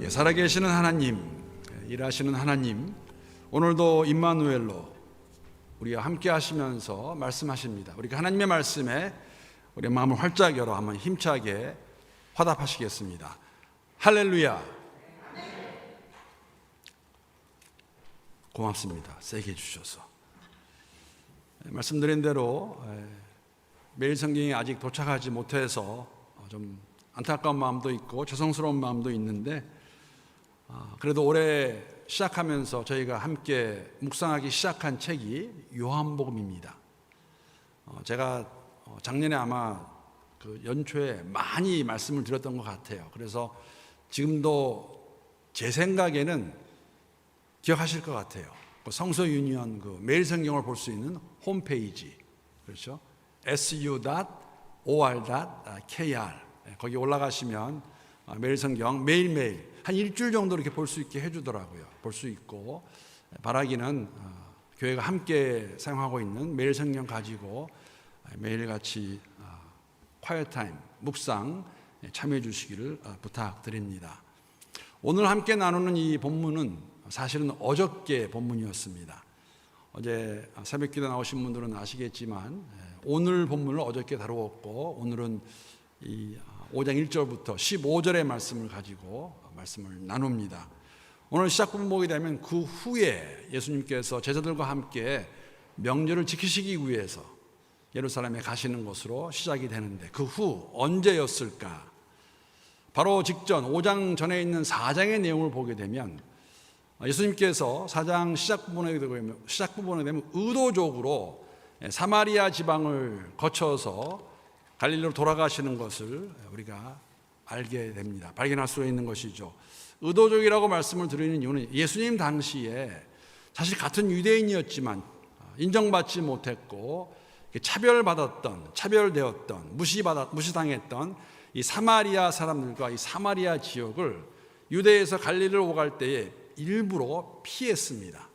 살아계시는 하나님, 일하시는 하나님, 오늘도 임마누엘로 우리와 함께 하시면서 말씀하십니다. 우리가 하나님의 말씀에 우리 마음을 활짝 열어 한번 힘차게 화답하시겠습니다. 할렐루야. 고맙습니다. 세게 해주셔서. 말씀드린 대로 매일 성경이 아직 도착하지 못해서 좀 안타까운 마음도 있고 죄송스러운 마음도 있는데, 그래도 올해 시작하면서 저희가 함께 묵상하기 시작한 책이 요한복음입니다. 제가 작년에 아마 그 연초에 많이 말씀을 드렸던 것 같아요. 그래서 지금도 제 생각에는 기억하실 것 같아요. 성서 유니언 그 매일 성경을 볼 수 있는 홈페이지, 그렇죠? su.or.kr 거기 올라가시면 매일 성경 매일매일 한 일주일 정도 이렇게 볼 수 있게 해주더라고요. 볼 수 있고, 바라기는 교회가 함께 사용하고 있는 매일 성경 가지고 매일같이 콰이어 타임, 묵상 참여해 주시기를 부탁드립니다. 오늘 함께 나누는 이 본문은 사실은 어저께 본문이었습니다. 어제 새벽기도 나오신 분들은 아시겠지만 오늘 본문을 어저께 다루었고, 오늘은 이 5장 1절부터 15절의 말씀을 가지고 말씀을 나눕니다. 오늘 시작 부분 보게 되면 그 후에 예수님께서 제자들과 함께 명절을 지키시기 위해서 예루살렘에 가시는 것으로 시작이 되는데, 그 후 언제였을까? 바로 직전 5장 전에 있는 4장의 내용을 보게 되면 예수님께서 4장 시작 부분에 되면 의도적으로 사마리아 지방을 거쳐서 갈릴리로 돌아가시는 것을 우리가 알게 됩니다. 발견할 수 있는 것이죠. 의도적이라고 말씀을 드리는 이유는 예수님 당시에 사실 같은 유대인이었지만 인정받지 못했고 차별받았던, 차별되었던, 무시당했던 이 사마리아 사람들과 이 사마리아 지역을 유대에서 갈릴리로 오갈 때에 일부러 피했습니다.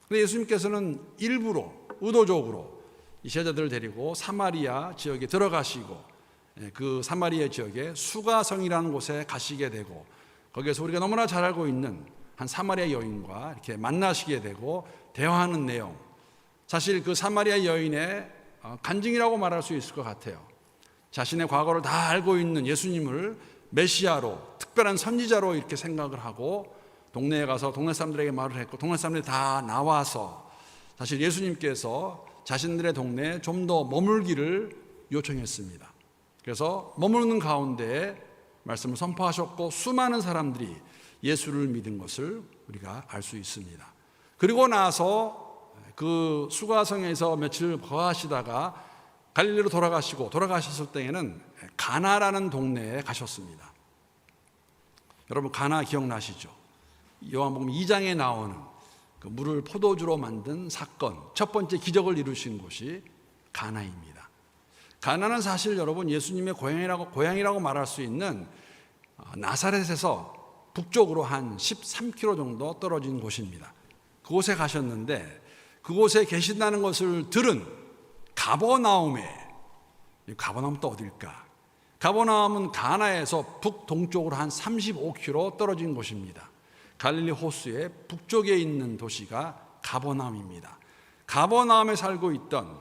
그런데 예수님께서는 일부러 의도적으로 이 제자들을 데리고 사마리아 지역에 들어가시고, 그 사마리아 지역에 수가성이라는 곳에 가시게 되고, 거기에서 우리가 너무나 잘 알고 있는 한 사마리아 여인과 이렇게 만나시게 되고 대화하는 내용, 사실 그 사마리아 여인의 간증이라고 말할 수 있을 것 같아요. 자신의 과거를 다 알고 있는 예수님을 메시아로, 특별한 선지자로 이렇게 생각을 하고 동네에 가서 동네 사람들에게 말을 했고, 동네 사람들이 다 나와서 사실 예수님께서 자신들의 동네에 좀 더 머물기를 요청했습니다. 그래서 머무르는 가운데 말씀을 선포하셨고 수많은 사람들이 예수를 믿은 것을 우리가 알 수 있습니다. 그리고 나서 그 수가성에서 며칠 거하시다가 갈릴리로 돌아가셨을 때에는 가나라는 동네에 가셨습니다. 여러분 가나 기억나시죠? 요한복음 2장에 나오는 그 물을 포도주로 만든 사건, 첫 번째 기적을 이루신 곳이 가나입니다. 가나는 사실 여러분 예수님의 고향이라고 말할 수 있는 나사렛에서 북쪽으로 한 13km 정도 떨어진 곳입니다. 그곳에 가셨는데, 그곳에 계신다는 것을 들은 가버나움은 또 어딜까? 가버나움은 가나에서 북동쪽으로 한 35km 떨어진 곳입니다. 갈릴리 호수의 북쪽에 있는 도시가 가버나움입니다. 가버나움에 살고 있던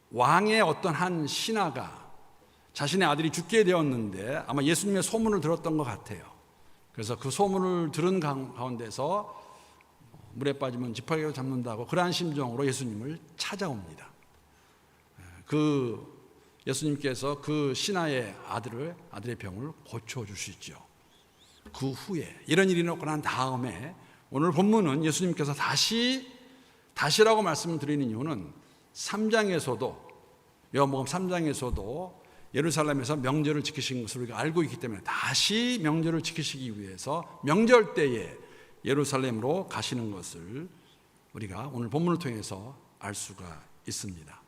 왕의 어떤 한 신하가 자신의 아들이 죽게 되었는데 아마 예수님의 소문을 들었던 것 같아요. 그래서 그 소문을 들은 가운데서 물에 빠지면 지팡이로 잡는다고 그러한 심정으로 예수님을 찾아옵니다. 예수님께서 그 신하의 아들의 병을 고쳐주시죠. 그 후에 이런 일이 있고 난 다음에 오늘 본문은 예수님께서 다시라고 말씀을 드리는 이유는 3장에서도, 요한복음 3장에서도 예루살렘에서 명절을 지키신 것을 우리가 알고 있기 때문에 다시 명절을 지키시기 위해서 명절 때에 예루살렘으로 가시는 것을 우리가 오늘 본문을 통해서 알 수가 있습니다.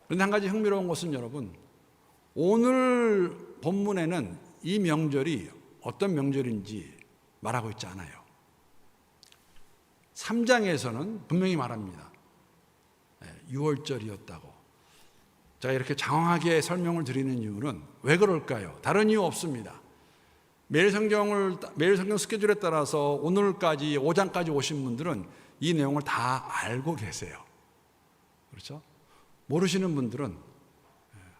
그런데 한 가지 흥미로운 것은 여러분, 오늘 본문에는 이 명절이 어떤 명절인지 말하고 있지 않아요. 3장에서는 분명히 말합니다. 6월절이었다고. 제가 이렇게 장황하게 설명을 드리는 이유는 왜 그럴까요? 다른 이유 없습니다. 매일 성경 스케줄에 따라서 오늘까지 5장까지 오신 분들은 이 내용을 다 알고 계세요. 그렇죠? 모르시는 분들은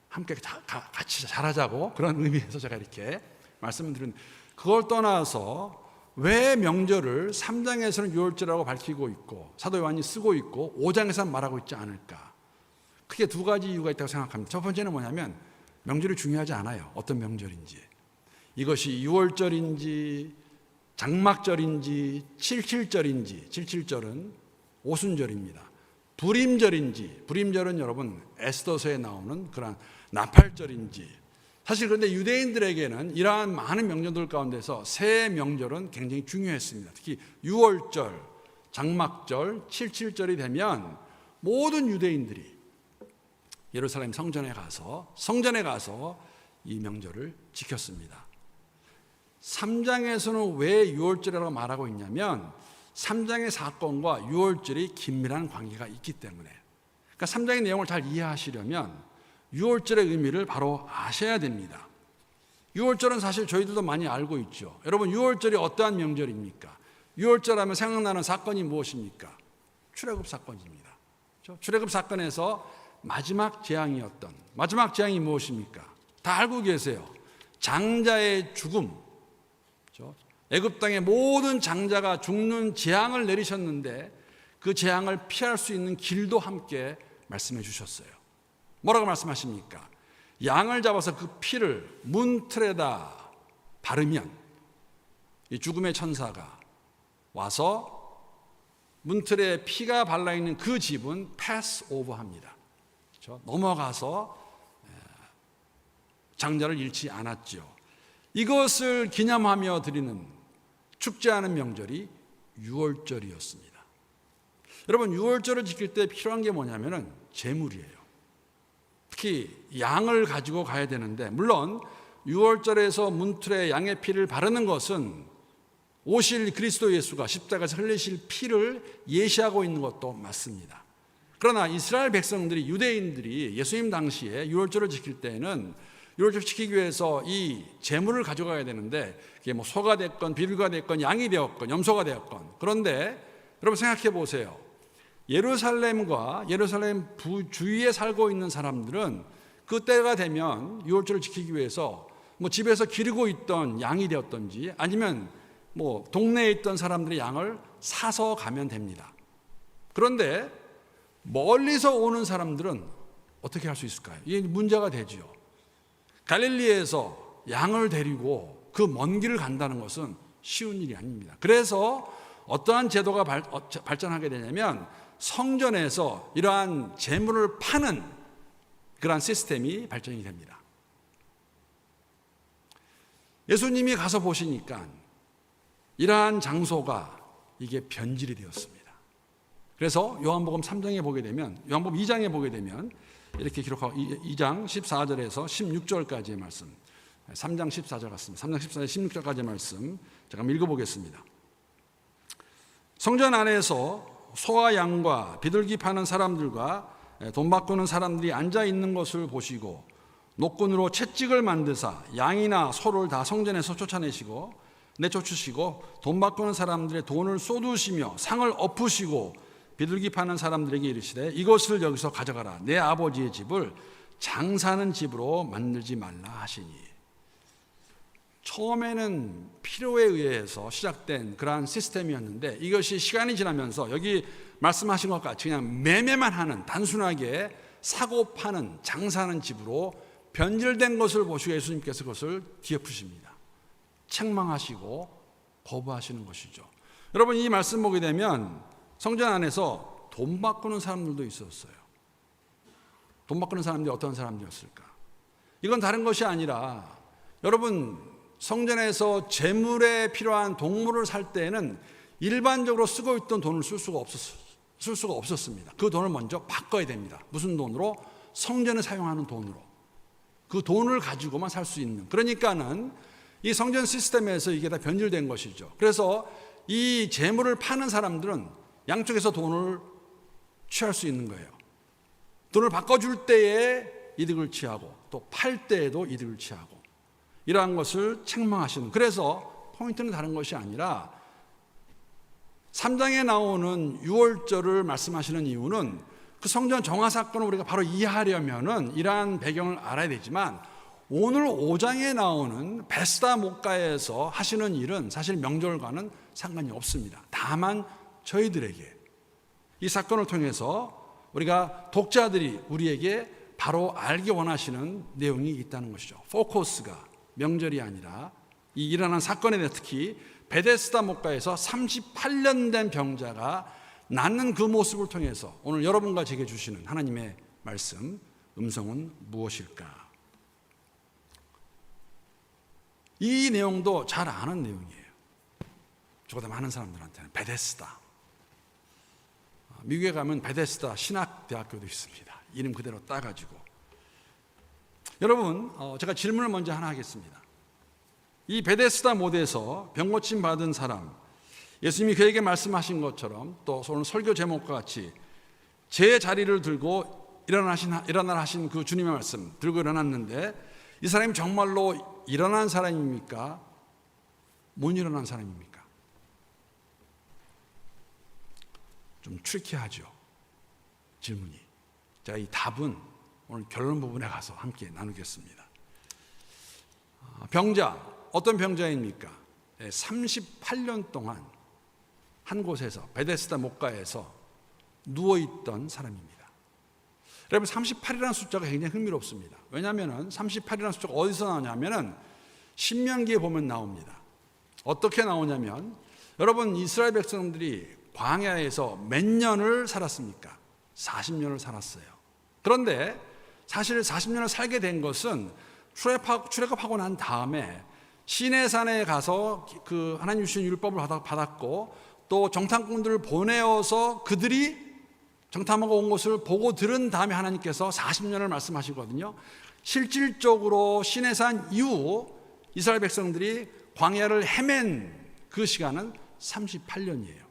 함께 같이 잘하자고 그런 의미에서 제가 이렇게 말씀을 드린, 그걸 떠나서 왜 명절을 3장에서는 유월절이라고 밝히고 있고 사도 요한이 쓰고 있고 5장에서는 말하고 있지 않을까? 크게 두 가지 이유가 있다고 생각합니다. 첫 번째는 뭐냐면 명절이 중요하지 않아요. 어떤 명절인지. 이것이 유월절인지 장막절인지 77절인지, 77절은 오순절입니다. 불임절은 여러분 에스더서에 나오는 그런 나팔절인지, 사실 그런데 유대인들에게는 이러한 많은 명절들 가운데서 세 명절은 굉장히 중요했습니다. 특히 유월절, 장막절, 77절이 되면 모든 유대인들이 예루살렘 성전에 가서 이 명절을 지켰습니다. 3장에서는 왜 유월절이라고 말하고 있냐면 3장의 사건과 유월절이 긴밀한 관계가 있기 때문에, 그러니까 3장의 내용을 잘 이해하시려면 유월절의 의미를 바로 아셔야 됩니다. 유월절은 사실 저희들도 많이 알고 있죠. 여러분, 유월절이 어떠한 명절입니까? 유월절 하면 생각나는 사건이 무엇입니까? 출애굽 사건입니다. 그렇죠? 출애굽 사건에서 마지막 재앙이 무엇입니까? 다 알고 계세요. 장자의 죽음. 그렇죠? 애굽 땅의 모든 장자가 죽는 재앙을 내리셨는데 그 재앙을 피할 수 있는 길도 함께 말씀해 주셨어요. 뭐라고 말씀하십니까? 양을 잡아서 그 피를 문틀에다 바르면 이 죽음의 천사가 와서 문틀에 피가 발라있는 그 집은 패스 오버합니다. 그렇죠? 넘어가서 장자를 잃지 않았죠. 이것을 기념하며 드리는 축제하는 명절이 유월절이었습니다. 여러분, 유월절을 지킬 때 필요한 게 뭐냐면은 제물이에요. 특히 양을 가지고 가야 되는데, 물론 유월절에서 문틀에 양의 피를 바르는 것은 오실 그리스도 예수가 십자가에서 흘리실 피를 예시하고 있는 것도 맞습니다. 그러나 이스라엘 백성들이, 유대인들이 예수님 당시에 유월절을 지킬 때에는 유월절 지키기 위해서 이 제물을 가져가야 되는데, 이게 뭐 소가 됐건 비둘기가 됐건 양이 되었건 염소가 되었건, 그런데 여러분 생각해 보세요. 예루살렘과 예루살렘 주위에 살고 있는 사람들은 그 때가 되면 유월절을 지키기 위해서 뭐 집에서 기르고 있던 양이 되었던지 아니면 뭐 동네에 있던 사람들의 양을 사서 가면 됩니다. 그런데 멀리서 오는 사람들은 어떻게 할 수 있을까요? 이게 문제가 되죠. 갈릴리에서 양을 데리고 그 먼 길을 간다는 것은 쉬운 일이 아닙니다. 그래서 어떠한 제도가 발전하게 되냐면 성전에서 이러한 제물을 파는 그러한 시스템이 발전이 됩니다. 예수님이 가서 보시니까 이러한 장소가 이게 변질이 되었습니다. 그래서 요한복음 3장에 보게 되면, 요한복음 2장에 보게 되면 이렇게 기록하고 2장 14절에서 16절까지의 말씀, 3장 14절 같습니다. 3장 14절 16절까지의 말씀 제가 한번 읽어보겠습니다. 성전 안에서 소와 양과 비둘기 파는 사람들과 돈 바꾸는 사람들이 앉아 있는 것을 보시고 노끈으로 채찍을 만드사 양이나 소를 다 성전에서 내쫓으시고 돈 바꾸는 사람들의 돈을 쏟으시며 상을 엎으시고 비둘기 파는 사람들에게 이르시되 이것을 여기서 가져가라. 내 아버지의 집을 장사하는 집으로 만들지 말라 하시니. 처음에는 필요에 의해서 시작된 그러한 시스템이었는데 이것이 시간이 지나면서 여기 말씀하신 것 같이 그냥 매매만 하는, 단순하게 사고 파는, 장사하는 집으로 변질된 것을 보시고 예수님께서 그것을 뒤엎으십니다. 책망하시고 거부하시는 것이죠. 여러분, 이 말씀 보게 되면 성전 안에서 돈 바꾸는 사람들도 있었어요. 돈 바꾸는 사람들이 어떤 사람들이었을까? 이건 다른 것이 아니라, 여러분, 성전에서 제물에 필요한 동물을 살 때에는 일반적으로 쓰고 있던 돈을 쓸 수가 없었습니다. 그 돈을 먼저 바꿔야 됩니다. 무슨 돈으로? 성전에 사용하는 돈으로. 그 돈을 가지고만 살 수 있는. 그러니까는 이 성전 시스템에서 이게 다 변질된 것이죠. 그래서 이 제물을 파는 사람들은 양쪽에서 돈을 취할 수 있는 거예요. 돈을 바꿔줄 때에 이득을 취하고 또 팔 때에도 이득을 취하고, 이러한 것을 책망하시는, 그래서 포인트는 다른 것이 아니라 3장에 나오는 유월절을 말씀하시는 이유는 그 성전 정화 사건을 우리가 바로 이해하려면은 이러한 배경을 알아야 되지만, 오늘 5장에 나오는 베스다 목가에서 하시는 일은 사실 명절과는 상관이 없습니다. 다만 저희들에게 이 사건을 통해서 우리가 독자들이 우리에게 바로 알기 원하시는 내용이 있다는 것이죠. 포커스가 명절이 아니라 이 일어난 사건에 대해, 특히 베데스다 목가에서 38년 된 병자가 낫는 그 모습을 통해서 오늘 여러분과 제게 주시는 하나님의 말씀, 음성은 무엇일까? 이 내용도 잘 아는 내용이에요. 적어도 많은 사람들한테는. 베데스다, 미국에 가면 베데스다 신학대학교도 있습니다. 이름 그대로 따가지고. 여러분, 제가 질문을 먼저 하나 하겠습니다. 이 베데스다 못에서 병 고침 받은 사람, 예수님이 그에게 말씀하신 것처럼 또 오늘 설교 제목과 같이 제 자리를 들고 일어나라 하신 그 주님의 말씀 들고 일어났는데, 이 사람이 정말로 일어난 사람입니까? 못 일어난 사람입니까? 좀 트리키하죠, 질문이. 자, 이 답은 오늘 결론 부분에 가서 함께 나누겠습니다. 병자, 어떤 병자입니까? 38년 동안 한 곳에서, 베데스다 목가에서 누워있던 사람입니다. 여러분, 38이라는 숫자가 굉장히 흥미롭습니다. 왜냐하면 38이라는 숫자가 어디서 나오냐면 신명기에 보면 나옵니다. 어떻게 나오냐면, 여러분, 이스라엘 백성들이 광야에서 몇 년을 살았습니까? 40년을 살았어요. 그런데 사실 40년을 살게 된 것은 출애굽하고 난 다음에 시내산에 가서 그 하나님 주신 율법을 받았고, 또 정탐꾼들을 보내어서 그들이 정탐하고 온 것을 보고 들은 다음에 하나님께서 40년을 말씀하시거든요. 실질적으로 시내산 이후 이스라엘 백성들이 광야를 헤맨 그 시간은 38년이에요.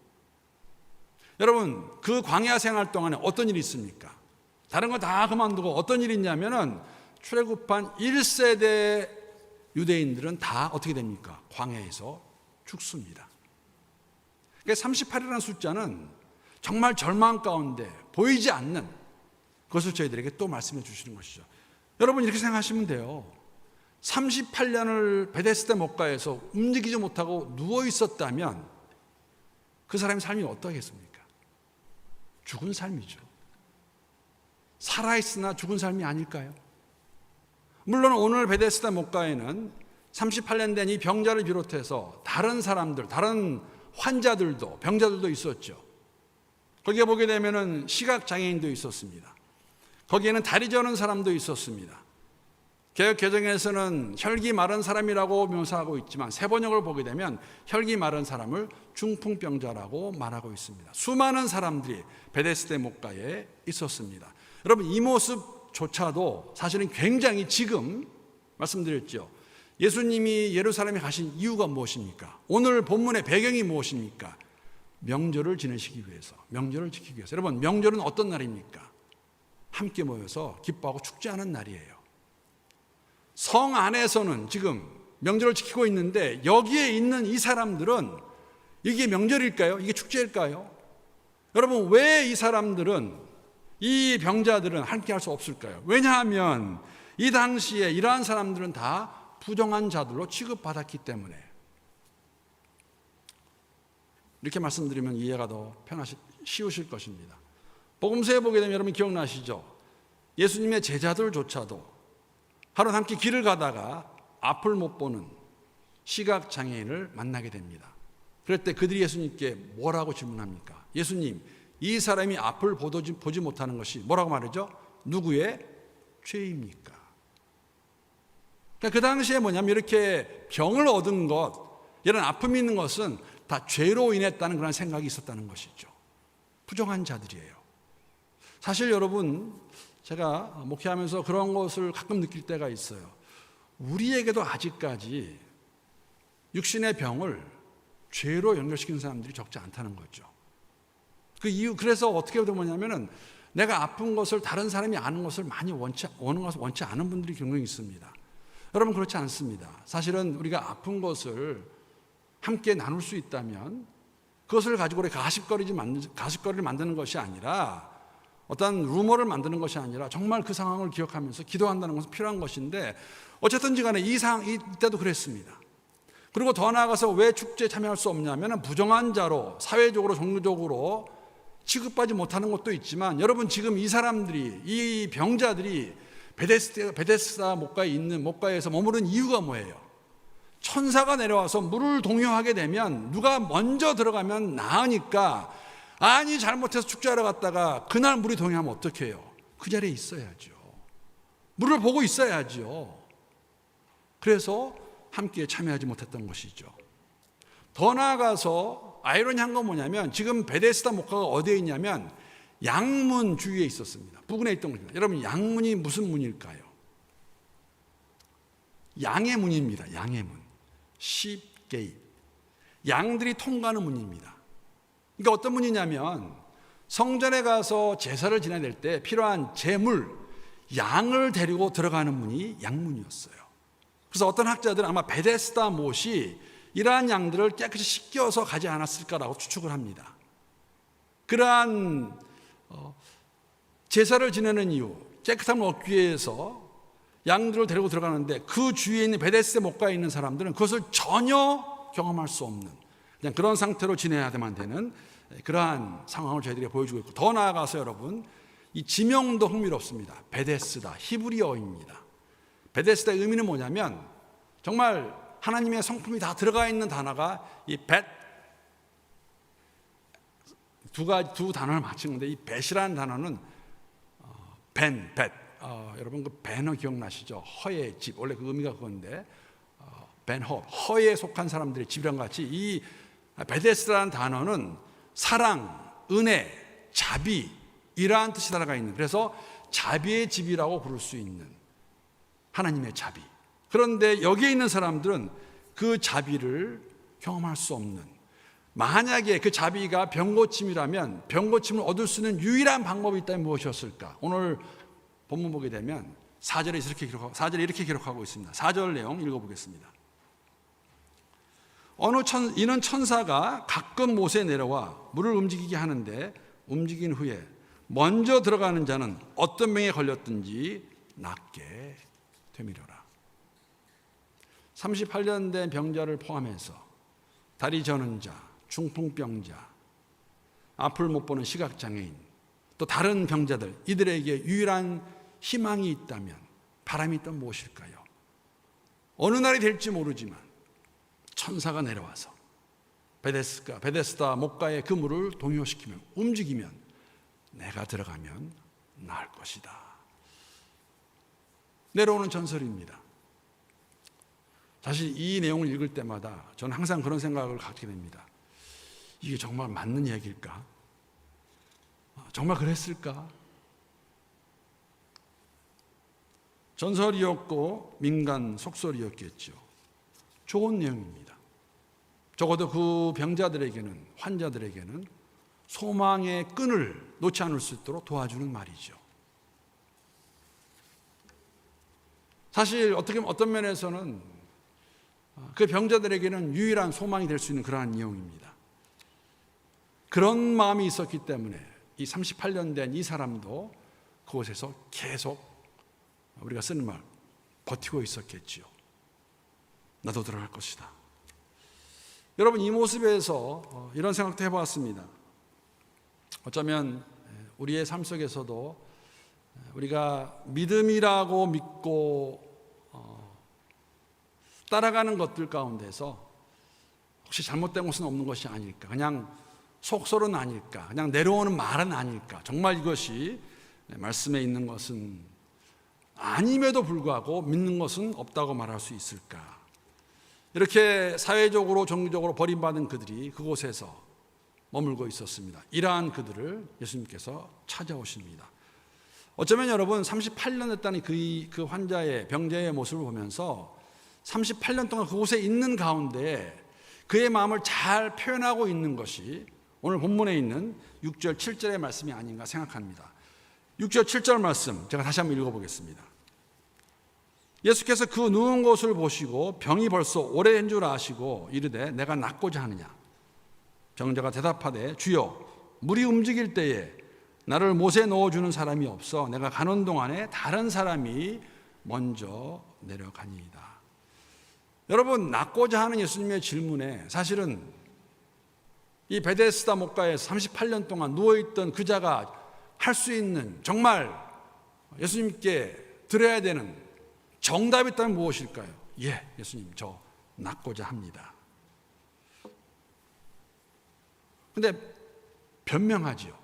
여러분, 그 광야 생활 동안에 어떤 일이 있습니까? 다른 거 다 그만두고 어떤 일이 있냐면은 출애굽한 1세대 유대인들은 다 어떻게 됩니까? 광야에서 죽습니다. 그러니까 38이라는 숫자는 정말 절망 가운데 보이지 않는 그것을 저희들에게 또 말씀해 주시는 것이죠. 여러분, 이렇게 생각하시면 돼요. 38년을 베데스다 목가에서 움직이지 못하고 누워 있었다면 그 사람의 삶이 어떠겠습니까? 죽은 삶이죠. 살아있으나 죽은 삶이 아닐까요? 물론 오늘 베데스다 목가에는 38년 된 이 병자를 비롯해서 다른 사람들, 다른 환자들도, 병자들도 있었죠. 거기에 보게 되면은 시각장애인도 있었습니다. 거기에는 다리 저는 사람도 있었습니다. 개역 개정에서는 혈기 마른 사람이라고 묘사하고 있지만 세번역을 보게 되면 혈기 마른 사람을 중풍병자라고 말하고 있습니다. 수많은 사람들이 베데스다 목가에 있었습니다. 여러분, 이 모습조차도 사실은 굉장히, 지금 말씀드렸죠, 예수님이 예루살렘에 가신 이유가 무엇입니까? 오늘 본문의 배경이 무엇입니까? 명절을 지내시기 위해서, 명절을 지키기 위해서. 여러분, 명절은 어떤 날입니까? 함께 모여서 기뻐하고 축제하는 날이에요. 성 안에서는 지금 명절을 지키고 있는데, 여기에 있는 이 사람들은 이게 명절일까요? 이게 축제일까요? 여러분, 왜 이 사람들은, 이 병자들은 함께 할 수 없을까요? 왜냐하면 이 당시에 이러한 사람들은 다 부정한 자들로 취급받았기 때문에. 이렇게 말씀드리면 이해가 더 쉬우실 것입니다. 복음서에 보게 되면 여러분 기억나시죠? 예수님의 제자들조차도 하루는 함께 길을 가다가 앞을 못 보는 시각장애인을 만나게 됩니다. 그럴 때 그들이 예수님께 뭐라고 질문합니까? 예수님, 이 사람이 앞을 보지 못하는 것이 뭐라고 말하죠? 누구의 죄입니까? 그러니까 그 당시에 뭐냐면, 이렇게 병을 얻은 것, 이런 아픔이 있는 것은 다 죄로 인했다는 그런 생각이 있었다는 것이죠. 부정한 자들이에요. 사실 여러분, 제가 목회하면서 그런 것을 가끔 느낄 때가 있어요. 우리에게도 아직까지 육신의 병을 죄로 연결시키는 사람들이 적지 않다는 거죠. 그 이유, 그래서 어떻게 되냐면은 내가 아픈 것을 다른 사람이 아는 것을 많이 원치 않은 분들이 종종 있습니다. 여러분, 그렇지 않습니다. 사실은 우리가 아픈 것을 함께 나눌 수 있다면 그것을 가지고 우리 가십거리를 만드는 것이 아니라, 어떤 루머를 만드는 것이 아니라 정말 그 상황을 기억하면서 기도한다는 것은 필요한 것인데, 어쨌든지 간에 이때도 그랬습니다. 그리고 더 나아가서 왜 축제에 참여할 수 없냐면 부정한 자로, 사회적으로, 종교적으로 취급받지 못하는 것도 있지만, 여러분, 지금 이 사람들이, 이 병자들이 베데스다 목가에서 머무른 이유가 뭐예요? 천사가 내려와서 물을 동요하게 되면 누가 먼저 들어가면 나으니까, 아니 잘못해서 축제하러 갔다가 그날 물이 동요하면 어떻게 해요? 그 자리에 있어야죠. 물을 보고 있어야죠. 그래서 함께 참여하지 못했던 것이죠. 더 나아가서 아이러니한 건 뭐냐면, 지금 베데스다 목가가 어디에 있냐면 양문 주위에 있었습니다. 부근에 있던 것입니다. 여러분, 양문이 무슨 문일까요? 양의 문입니다. 양의 문. Sheep gate. 양들이 통과하는 문입니다. 그러니까 어떤 문이냐면, 성전에 가서 제사를 지내야 될 때 필요한 제물, 양을 데리고 들어가는 문이 양문이었어요. 그래서 어떤 학자들은 아마 베데스다 못이 이러한 양들을 깨끗이 씻겨서 가지 않았을까라고 추측을 합니다. 그러한 제사를 지내는 이유, 깨끗함을 얻기 위해서 양들을 데리고 들어가는데, 그 주위에 있는 베데스다 목가에 있는 사람들은 그것을 전혀 경험할 수 없는, 그냥 그런 상태로 지내야만 되는 그러한 상황을 저희들이 보여주고 있고, 더 나아가서 여러분, 이 지명도 흥미롭습니다. 베데스다, 히브리어입니다. 베데스다의 의미는 뭐냐면, 정말 하나님의 성품이 다 들어가 있는 단어가 이 두 단어를 맞춘 건데, 이 벳이라는 단어는 여러분 그 배너 기억나시죠? 허의 집, 원래 그 의미가 그건데, 허에 속한 사람들의 집이랑 같이 이 베데스다라는 단어는 사랑, 은혜, 자비, 이러한 뜻이 들어가 있는, 그래서 자비의 집이라고 부를 수 있는 하나님의 자비. 그런데 여기에 있는 사람들은 그 자비를 경험할 수 없는, 만약에 그 자비가 병고침이라면 병고침을 얻을 수 있는 유일한 방법이 있다면 무엇이었을까? 오늘 본문 보게 되면 4절에 이렇게 기록하고 있습니다. 4절 내용 읽어보겠습니다. 이는 천사가 가끔 못에 내려와 물을 움직이게 하는데, 움직인 후에 먼저 들어가는 자는 어떤 병에 걸렸든지 낫게 되미려라. 38년 된 병자를 포함해서 다리 저는 자, 중풍병자, 앞을 못 보는 시각장애인, 또 다른 병자들, 이들에게 유일한 희망이 있다면, 바람이 있다면 무엇일까요? 어느 날이 될지 모르지만 천사가 내려와서 베데스다 목가의 그 물을 동요시키면, 움직이면 내가 들어가면 나을 것이다. 내려오는 전설입니다. 사실 이 내용을 읽을 때마다 저는 항상 그런 생각을 갖게 됩니다. 이게 정말 맞는 얘기일까? 정말 그랬을까? 전설이었고 민간 속설이었겠죠. 좋은 내용입니다. 적어도 그 병자들에게는, 환자들에게는 소망의 끈을 놓지 않을 수 있도록 도와주는 말이죠. 사실 어떤 면에서는 그 병자들에게는 유일한 소망이 될 수 있는 그러한 내용입니다. 그런 마음이 있었기 때문에 이 38년 된 이 사람도 그곳에서 계속, 우리가 쓰는 말, 버티고 있었겠지요. 나도 들어갈 것이다. 여러분, 이 모습에서 이런 생각도 해보았습니다. 어쩌면 우리의 삶 속에서도 우리가 믿음이라고 믿고 따라가는 것들 가운데서 혹시 잘못된 것은 없는 것이 아닐까, 그냥 속설은 아닐까, 그냥 내려오는 말은 아닐까, 정말 이것이 말씀에 있는 것은 아님에도 불구하고 믿는 것은 없다고 말할 수 있을까? 이렇게 사회적으로, 종교적으로 버림받은 그들이 그곳에서 머물고 있었습니다. 이러한 그들을 예수님께서 찾아오십니다. 어쩌면 여러분, 38년 됐다는 그 환자의, 병자의 모습을 보면서 38년 동안 그곳에 있는 가운데 그의 마음을 잘 표현하고 있는 것이 오늘 본문에 있는 6절, 7절의 말씀이 아닌가 생각합니다. 6절, 7절 말씀 제가 다시 한번 읽어보겠습니다. 예수께서 그 누운 것을 보시고 병이 벌써 오래된 줄 아시고 이르되 내가 낫고자 하느냐. 병자가 대답하되 주여 물이 움직일 때에 나를 못에 넣어주는 사람이 없어 내가 가는 동안에 다른 사람이 먼저 내려가니이다. 여러분, 낫고자 하는 예수님의 질문에 사실은 이 베데스다 목가에서 38년 동안 누워있던 그자가 할 수 있는, 정말 예수님께 드려야 되는 정답이 있다면 무엇일까요? 예, 예수님, 저 낫고자 합니다. 근데 변명하지요.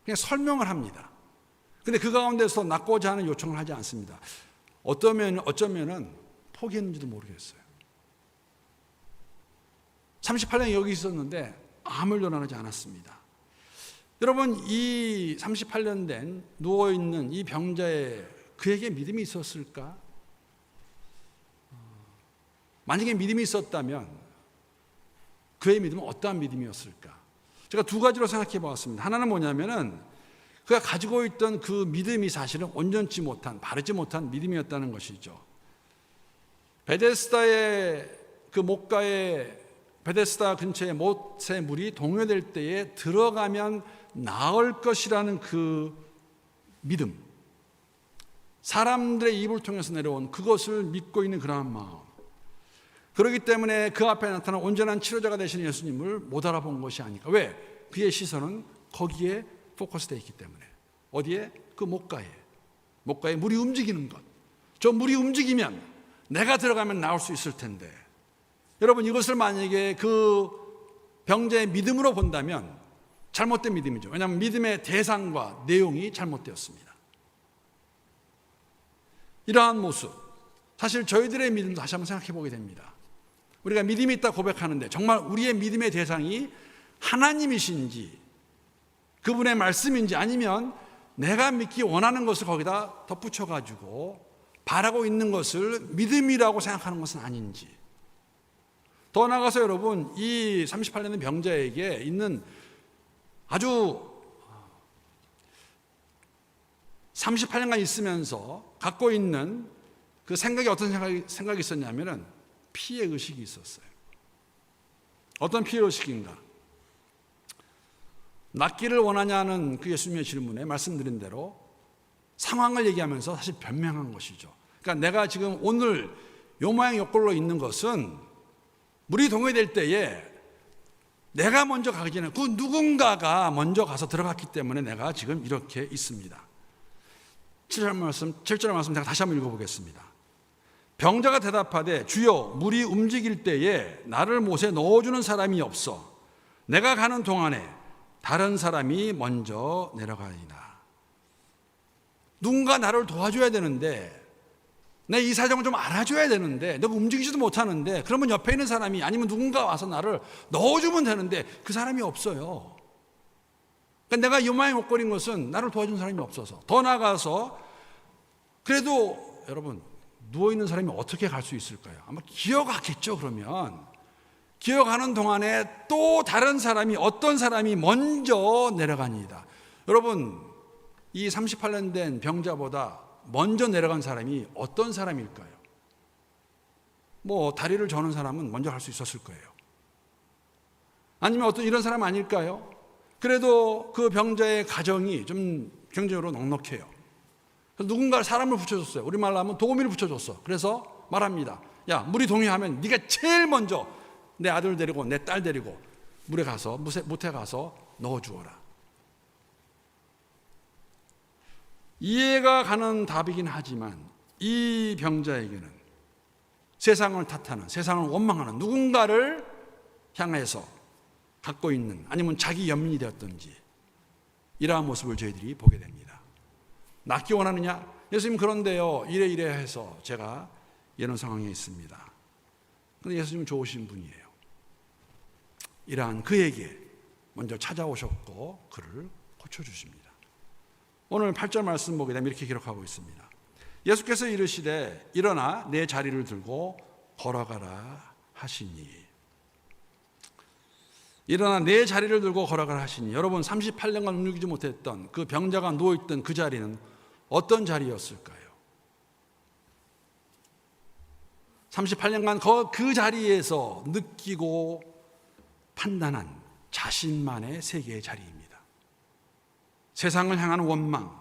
그냥 설명을 합니다. 근데 그 가운데서 낫고자 하는 요청을 하지 않습니다. 어쩌면은 포기했는지도 모르겠어요. 38년 여기 있었는데 아무 일도 일어나지 않았습니다. 여러분, 이 38년 된 누워있는 이 병자의 그에게 믿음이 있었을까? 만약에 믿음이 있었다면 그의 믿음은 어떠한 믿음이었을까? 제가 두 가지로 생각해 보았습니다. 하나는 뭐냐면은 그가 가지고 있던 그 믿음이 사실은 온전치 못한, 바르지 못한 믿음이었다는 것이죠. 베데스다의 그 목가의 베데스다 근처에 못의 물이 동요될 때에 들어가면 나을 것이라는 그 믿음, 사람들의 입을 통해서 내려온 그것을 믿고 있는 그러한 마음, 그렇기 때문에 그 앞에 나타난 온전한 치료자가 되시는 예수님을 못 알아본 것이 아닐까. 왜? 그의 시선은 거기에 포커스되어 있기 때문에. 어디에? 그 목가에 물이 움직이는 것. 저 물이 움직이면 내가 들어가면 나올 수 있을 텐데. 여러분, 이것을 만약에 그 병자의 믿음으로 본다면 잘못된 믿음이죠. 왜냐하면 믿음의 대상과 내용이 잘못되었습니다. 이러한 모습, 사실 저희들의 믿음도 다시 한번 생각해 보게 됩니다. 우리가 믿음이 있다 고백하는데 정말 우리의 믿음의 대상이 하나님이신지, 그분의 말씀인지, 아니면 내가 믿기 원하는 것을 거기다 덧붙여가지고 바라고 있는 것을 믿음이라고 생각하는 것은 아닌지. 더 나아가서 여러분, 이 38년의 병자에게 있는 아주 38년간 있으면서 갖고 있는 그 생각이 어떤 생각이 있었냐면은 피해 의식이 있었어요. 어떤 피해 의식인가? 낫기를 원하냐는 그 예수님의 질문에 말씀드린 대로 상황을 얘기하면서 사실 변명한 것이죠. 그러니까 내가 지금 오늘 요 모양 요 꼴로 있는 것은 물이 동요될 때에 내가 먼저 가기 전에 그 누군가가 먼저 가서 들어갔기 때문에 내가 지금 이렇게 있습니다. 7절 말씀 제가 다시 한번 읽어보겠습니다. 병자가 대답하되 주여 물이 움직일 때에 나를 못에 넣어주는 사람이 없어 내가 가는 동안에 다른 사람이 먼저 내려가리이다. 누군가 나를 도와줘야 되는데, 내 이 사정을 좀 알아줘야 되는데 내가 움직이지도 못하는데, 그러면 옆에 있는 사람이 아니면 누군가 와서 나를 넣어주면 되는데 그 사람이 없어요. 그러니까 내가 요마에 못 거린 것은 나를 도와준 사람이 없어서. 더 나아가서 그래도 여러분, 누워있는 사람이 어떻게 갈 수 있을까요? 아마 기어갔겠죠. 그러면 기어가는 동안에 또 다른 사람이, 어떤 사람이 먼저 내려가니이다. 여러분, 이 38년 된 병자보다 먼저 내려간 사람이 어떤 사람일까요? 뭐 다리를 저는 사람은 먼저 갈 수 있었을 거예요. 아니면 어떤 이런 사람 아닐까요? 그래도 그 병자의 가정이 좀 경제적으로 넉넉해요. 그래서 누군가 사람을 붙여줬어요. 우리말로 하면 도우미를 붙여줬어. 그래서 말합니다. 야, 물이 동요하면 네가 제일 먼저 내 아들 데리고 내 딸 데리고 물에 가서, 못에 가서 넣어주어라. 이해가 가는 답이긴 하지만 이 병자에게는 세상을 탓하는, 세상을 원망하는 누군가를 향해서 갖고 있는, 아니면 자기 연민이 되었던지 이러한 모습을 저희들이 보게 됩니다. 낫기 원하느냐? 예수님, 그런데요 이래 해서 제가 이런 상황에 있습니다. 그런데 예수님은 좋으신 분이에요. 이러한 그에게 먼저 찾아오셨고 그를 고쳐주십니다. 오늘 8절 말씀 보게 되면 이렇게 기록하고 있습니다. 예수께서 이르시되 일어나 내 자리를 들고 걸어가라 하시니. 일어나 내 자리를 들고 걸어가라 하시니. 여러분, 38년간 움직이지 못했던 그 병자가 누워있던 그 자리는 어떤 자리였을까요? 38년간 그 자리에서 느끼고 판단한 자신만의 세계의 자리입니다. 세상을 향한 원망,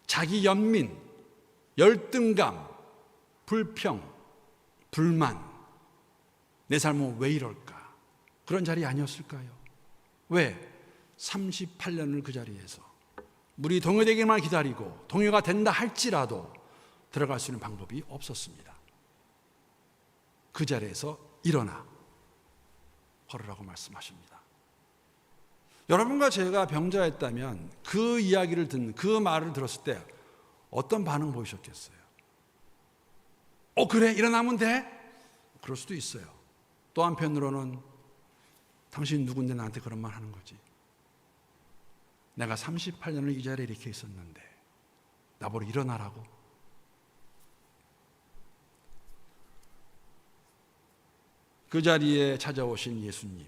자기 연민, 열등감, 불평, 불만, 내 삶은 왜 이럴까? 그런 자리 아니었을까요? 왜? 38년을 그 자리에서 물이 동요되기만 기다리고 동요가 된다 할지라도 들어갈 수 있는 방법이 없었습니다. 그 자리에서 일어나 걸으라고 말씀하십니다. 여러분과 제가 병자였다면 그 이야기를 듣는, 그 말을 들었을 때 어떤 반응 보이셨겠어요? 그래? 일어나면 돼? 그럴 수도 있어요. 또 한편으로는 당신 누군데 나한테 그런 말 하는 거지? 내가 38년을 이 자리에 이렇게 있었는데 나보러 일어나라고? 그 자리에 찾아오신 예수님,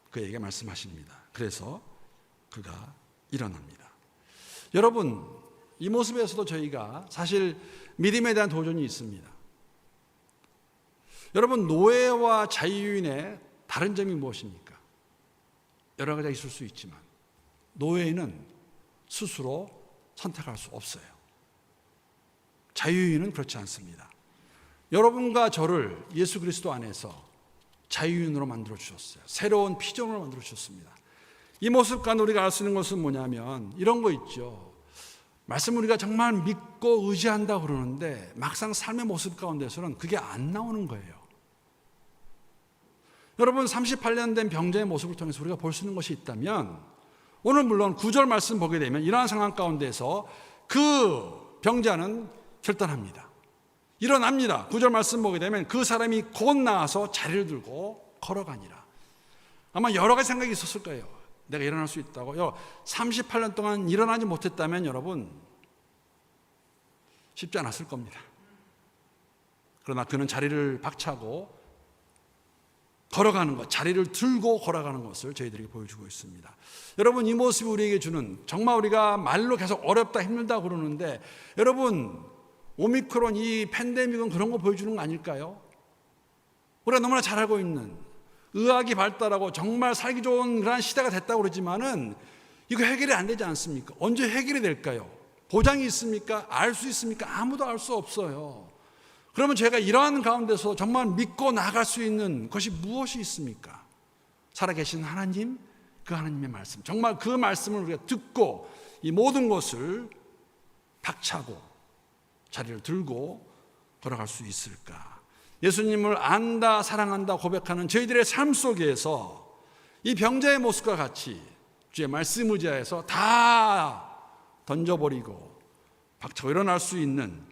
그에게 말씀하십니다. 그래서 그가 일어납니다. 여러분, 이 모습에서도 저희가 사실 믿음에 대한 도전이 있습니다. 여러분, 노예와 자유인의 다른 점이 무엇입니까? 여러 가지가 있을 수 있지만 노예는 스스로 선택할 수 없어요. 자유인은 그렇지 않습니다. 여러분과 저를 예수 그리스도 안에서 자유인으로 만들어 주셨어요. 새로운 피조물로 만들어 주셨습니다. 이 모습 가운데 우리가 알 수 있는 것은 뭐냐면 이런 거 있죠. 말씀을 우리가 정말 믿고 의지한다 그러는데 막상 삶의 모습 가운데서는 그게 안 나오는 거예요. 여러분, 38년 된 병자의 모습을 통해서 우리가 볼 수 있는 것이 있다면 오늘 물론 9절 말씀 보게 되면 이러한 상황 가운데서 그 병자는 결단합니다. 일어납니다. 9절 말씀 보게 되면 그 사람이 곧 나와서 자리를 들고 걸어가니라. 아마 여러 가지 생각이 있었을 거예요. 내가 일어날 수 있다고요. 38년 동안 일어나지 못했다면 여러분 쉽지 않았을 겁니다. 그러나 그는 자리를 박차고 걸어가는 것, 자리를 들고 걸어가는 것을 저희들에게 보여주고 있습니다. 여러분, 이 모습이 우리에게 주는, 정말 우리가 말로 계속 어렵다 힘들다 그러는데 여러분, 오미크론 이 팬데믹은 그런 거 보여주는 거 아닐까요? 우리가 너무나 잘 알고 있는, 의학이 발달하고 정말 살기 좋은 그런 시대가 됐다고 그러지만은 이거 해결이 안 되지 않습니까? 언제 해결이 될까요? 보장이 있습니까? 알 수 있습니까? 아무도 알 수 없어요. 그러면 제가 이러한 가운데서 정말 믿고 나아갈 수 있는 것이 무엇이 있습니까? 살아계신 하나님, 그 하나님의 말씀, 정말 그 말씀을 우리가 듣고 이 모든 것을 박차고 자리를 들고 걸어갈 수 있을까? 예수님을 안다, 사랑한다 고백하는 저희들의 삶 속에서 이 병자의 모습과 같이 주의 말씀 의지하여서 다 던져버리고 박차고 일어날 수 있는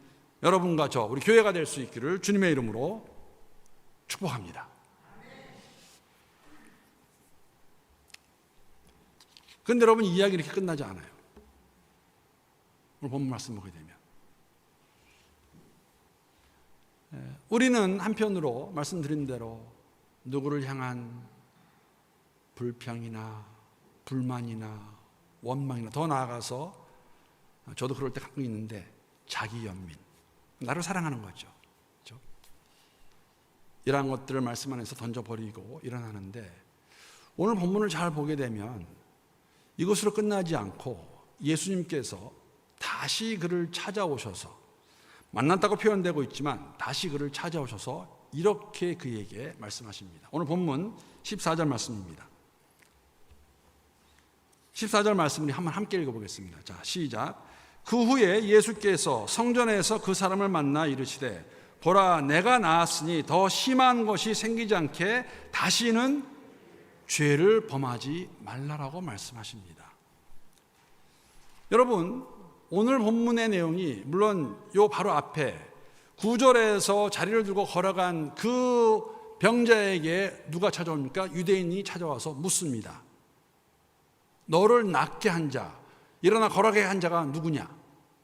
여러분과 저, 우리 교회가 될 수 있기를 주님의 이름으로 축복합니다. 그런데 여러분, 이 이야기 이렇게 끝나지 않아요. 오늘 본문 말씀 보게 되면 우리는 한편으로 말씀드린 대로 누구를 향한 불평이나 불만이나 원망이나 더 나아가서 저도 그럴 때 가끔 있는데 자기 연민, 나를 사랑하는 거죠. 그렇죠? 이러한 것들을 말씀 안에서 던져버리고 일어나는데 오늘 본문을 잘 보게 되면 이것으로 끝나지 않고 예수님께서 다시 그를 찾아오셔서, 만났다고 표현되고 있지만 다시 그를 찾아오셔서 이렇게 그에게 말씀하십니다. 오늘 본문 14절 말씀입니다. 14절 말씀을 한번 함께 읽어보겠습니다. 자, 시작. 그 후에 예수께서 성전에서 그 사람을 만나 이르시되 보라, 내가 나았으니 더 심한 것이 생기지 않게 다시는 죄를 범하지 말라라고 말씀하십니다. 여러분, 오늘 본문의 내용이 물론 요 바로 앞에 9절에서 자리를 들고 걸어간 그 병자에게 누가 찾아옵니까? 유대인이 찾아와서 묻습니다. 너를 낫게 한 자, 일어나 걸어가게 한 자가 누구냐?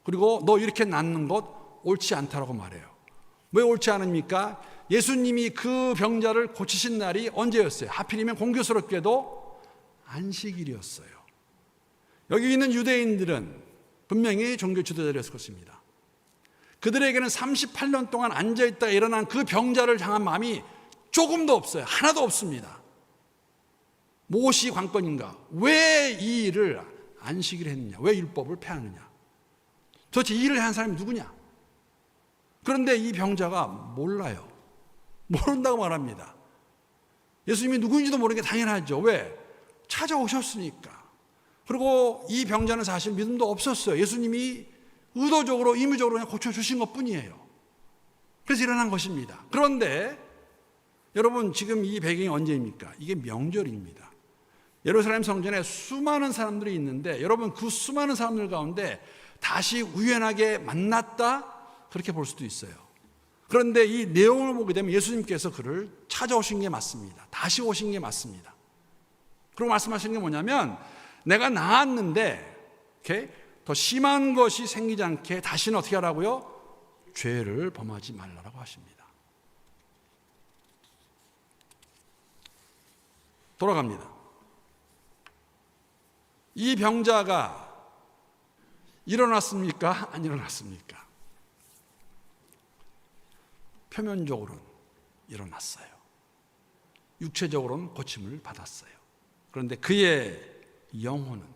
그리고 너 이렇게 낫는 것 옳지 않다라고 말해요. 왜 옳지 않습니까? 예수님이 그 병자를 고치신 날이 언제였어요? 하필이면 공교스럽게도 안식일이었어요. 여기 있는 유대인들은 분명히 종교 지도자였을 것입니다. 그들에게는 38년 동안 앉아있다가 일어난 그 병자를 향한 마음이 조금도 없어요. 하나도 없습니다. 무엇이 관건인가? 왜 이 일을 안식일 했느냐? 왜 율법을 폐하느냐? 도대체 이 일을 한 사람이 누구냐? 그런데 이 병자가 몰라요. 모른다고 말합니다. 예수님이 누구인지도 모르는 게 당연하죠. 왜? 찾아오셨으니까. 그리고 이 병자는 사실 믿음도 없었어요. 예수님이 의도적으로 임의적으로 그냥 고쳐주신 것뿐이에요. 그래서 일어난 것입니다. 그런데 여러분, 지금 이 배경이 언제입니까? 이게 명절입니다. 예루살렘 성전에 수많은 사람들이 있는데, 여러분, 그 수많은 사람들 가운데 다시 우연하게 만났다, 그렇게 볼 수도 있어요. 그런데 이 내용을 보게 되면 예수님께서 그를 찾아오신 게 맞습니다. 다시 오신 게 맞습니다. 그리고 말씀하신 게 뭐냐면, 내가 나았는데 더 심한 것이 생기지 않게 다시는 어떻게 하라고요? 죄를 범하지 말라고 하십니다. 돌아갑니다. 이 병자가 일어났습니까? 안 일어났습니까? 표면적으로는 일어났어요. 육체적으로는 고침을 받았어요. 그런데 그의 영혼은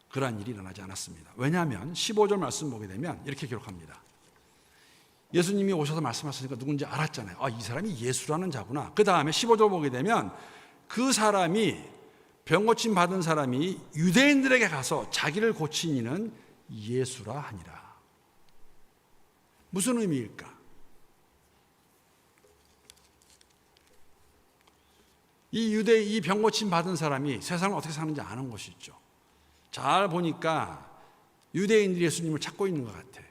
그러한 일이 일어나지 않았습니다. 왜냐하면 15절 말씀 보게 되면 이렇게 기록합니다. 예수님이 오셔서 말씀하시니까 누군지 알았잖아요. 이 사람이 예수라는 자구나. 그 다음에 15절 보게 되면 그 사람이, 병고침 받은 사람이 유대인들에게 가서 자기를 고친 이는 예수라 하니라. 무슨 의미일까? 이 병고침 받은 사람이 세상을 어떻게 사는지 아는 것이죠. 잘 보니까 유대인들이 예수님을 찾고 있는 것 같아.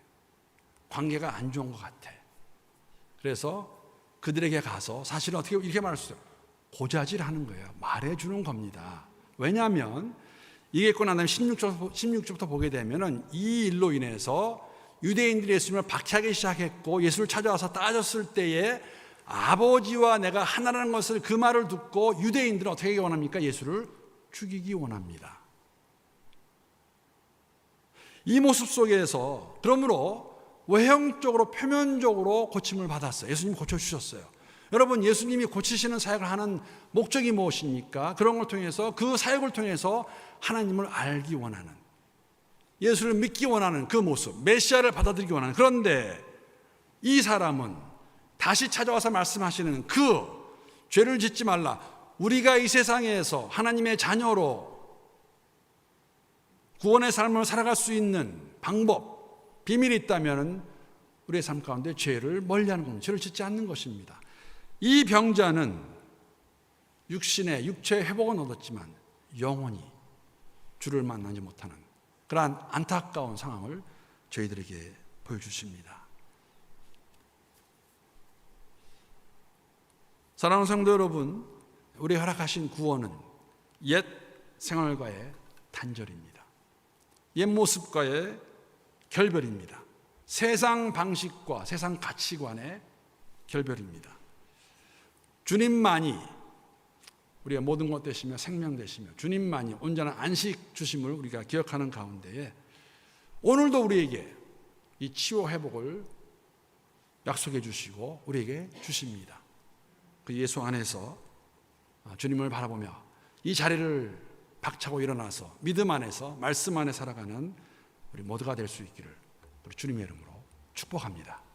관계가 안 좋은 것 같아. 그래서 그들에게 가서 사실은 어떻게 이렇게 말할 수 있어요. 고자질하는 거예요. 말해주는 겁니다. 왜냐하면 이게 있고 난 다음에 16절부터 보게 되면 이 일로 인해서 유대인들이 예수님을 박해하기 시작했고, 예수를 찾아와서 따졌을 때에 아버지와 내가 하나라는 것을, 그 말을 듣고 유대인들은 어떻게 하기 원합니까? 예수를 죽이기 원합니다. 이 모습 속에서 그러므로 외형적으로, 표면적으로 고침을 받았어요. 예수님이 고쳐주셨어요. 여러분, 예수님이 고치시는 사역을 하는 목적이 무엇입니까? 그런 걸 통해서, 그 사역을 통해서 하나님을 알기 원하는, 예수를 믿기 원하는 그 모습, 메시아를 받아들이기 원하는. 그런데 이 사람은 다시 찾아와서 말씀하시는 그 죄를 짓지 말라, 우리가 이 세상에서 하나님의 자녀로 구원의 삶을 살아갈 수 있는 방법, 비밀이 있다면 우리의 삶 가운데 죄를 멀리하는 겁니다. 죄를 짓지 않는 것입니다. 이 병자는 육체의 회복은 얻었지만 영원히 주를 만나지 못하는 그러한 안타까운 상황을 저희들에게 보여주십니다. 사랑하는 성도 여러분, 우리 허락하신 구원은 옛 생활과의 단절입니다. 옛 모습과의 결별입니다. 세상 방식과 세상 가치관의 결별입니다. 주님만이 우리가 모든 것 되시며 생명 되시며 주님만이 온전한 안식 주심을 우리가 기억하는 가운데에 오늘도 우리에게 이 치유 회복을 약속해 주시고 우리에게 주십니다. 그 예수 안에서 주님을 바라보며 이 자리를 박차고 일어나서 믿음 안에서 말씀 안에 살아가는 우리 모두가 될 수 있기를 우리 주님의 이름으로 축복합니다.